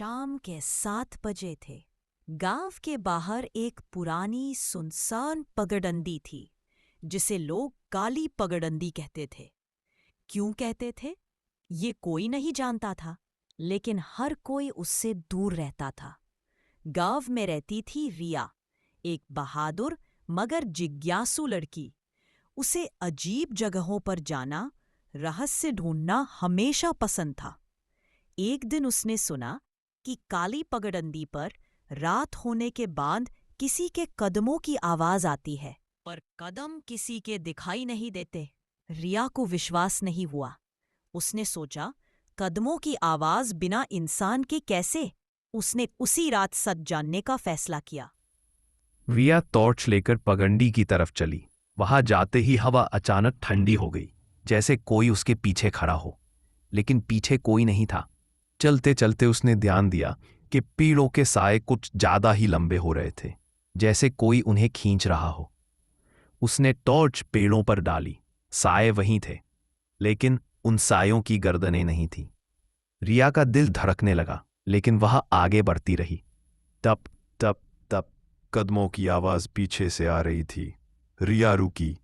शाम के 7 बजे थे। गांव के बाहर एक पुरानी सुनसान पगडंडी थी जिसे लोग काली पगडंडी कहते थे। क्यों कहते थे ये कोई नहीं जानता था, लेकिन हर कोई उससे दूर रहता था। गांव में रहती थी रिया, एक बहादुर मगर जिज्ञासु लड़की। उसे अजीब जगहों पर जाना, रहस्य ढूंढना हमेशा पसंद था। एक दिन उसने सुना कि काली पगडंडी पर रात होने के बाद किसी के कदमों की आवाज आती है, पर कदम किसी के दिखाई नहीं देते। रिया को विश्वास नहीं हुआ। उसने सोचा, कदमों की आवाज बिना इंसान के कैसे? उसने उसी रात सच जानने का फैसला किया। रिया टॉर्च लेकर पगडंडी की तरफ चली। वहां जाते ही हवा अचानक ठंडी हो गई, जैसे कोई उसके पीछे खड़ा हो। लेकिन पीछे कोई नहीं था। चलते चलते उसने ध्यान दिया कि पेड़ों के साए कुछ ज्यादा ही लंबे हो रहे थे, जैसे कोई उन्हें खींच रहा हो। उसने टॉर्च पेड़ों पर डाली। साए वहीं थे, लेकिन उन सायों की गर्दनें नहीं थी। रिया का दिल धड़कने लगा, लेकिन वह आगे बढ़ती रही। तप तप तप कदमों की आवाज पीछे से आ रही थी। रिया रुकी,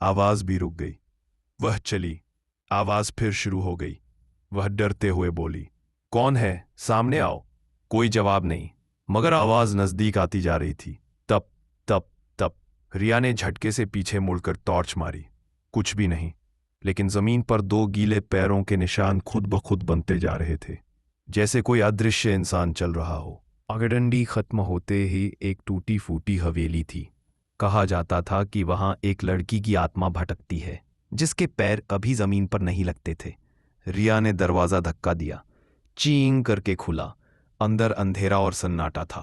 आवाज भी रुक गई। वह चली, आवाज फिर शुरू हो गई। वह डरते हुए बोली, कौन है? सामने आओ। कोई जवाब नहीं, मगर आवाज नजदीक आती जा रही थी। तप तप तप रिया ने झटके से पीछे मुड़कर टॉर्च मारी। कुछ भी नहीं, लेकिन जमीन पर 2 गीले पैरों के निशान खुद ब खुद बनते जा रहे थे, जैसे कोई अदृश्य इंसान चल रहा हो। पगडंडी खत्म होते ही एक टूटी फूटी हवेली थी। कहा जाता था कि वहां एक लड़की की आत्मा भटकती है, जिसके पैर कभी जमीन पर नहीं लगते थे। रिया ने दरवाजा धक्का दिया। चीं करके खुला। अंदर अंधेरा और सन्नाटा था।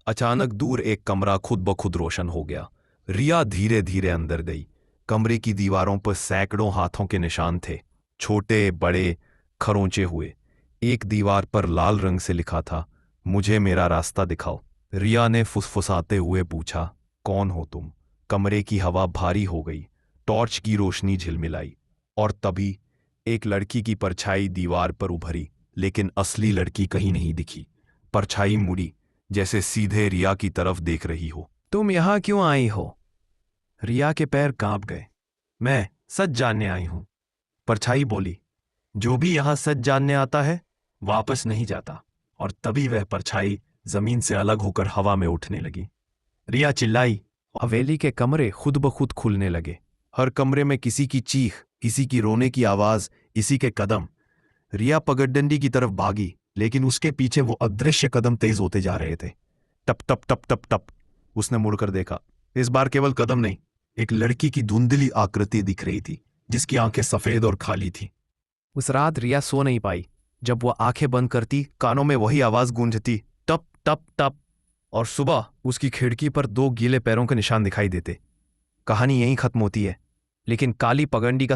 अचानक दूर एक कमरा खुद ब खुद रोशन हो गया। रिया धीरे धीरे अंदर गई। कमरे की दीवारों पर सैकड़ों हाथों के निशान थे, छोटे बड़े, खरोंचे हुए। एक दीवार पर लाल रंग से लिखा था, मुझे मेरा रास्ता दिखाओ। रिया ने फुसफुसाते हुए पूछा, कौन हो तुम? कमरे की हवा भारी हो गई। टॉर्च की रोशनी झिलमिलाई, और तभी एक लड़की की परछाई दीवार पर उभरी, लेकिन असली लड़की कहीं नहीं दिखी। परछाई मुड़ी, जैसे सीधे रिया की तरफ देख रही हो। तुम यहां क्यों आई हो? रिया के पैर कांप गए। मैं सच जानने आई हूं, परछाई बोली। जो भी यहां सच जानने आता है वापस नहीं जाता। और तभी वह परछाई जमीन से अलग होकर हवा में उठने लगी। रिया चिल्लाई। हवेली के कमरे खुद ब खुद खुलने लगे। हर कमरे में किसी की चीख, किसी की रोने की आवाज, इसी के कदम। रिया पगडंडी की तरफ भागी, लेकिन उसके पीछे वो अदृश्य कदम तेज होते जा रहे थे। टप टप टप टप टप। उसने मुड़कर देखा। इस बार केवल कदम नहीं, एक लड़की की धुंधली आकृति दिख रही थी, जिसकी आंखें सफेद और खाली थी। उस रात रिया सो नहीं पाई। जब वह आंखें बंद करती, कानों में वही आवाज गूंजती, टप टप टप। और सुबह उसकी खिड़की पर 2 गीले पैरों के निशान दिखाई देते। कहानी यहीं खत्म होती है, लेकिन काली पगडंडी का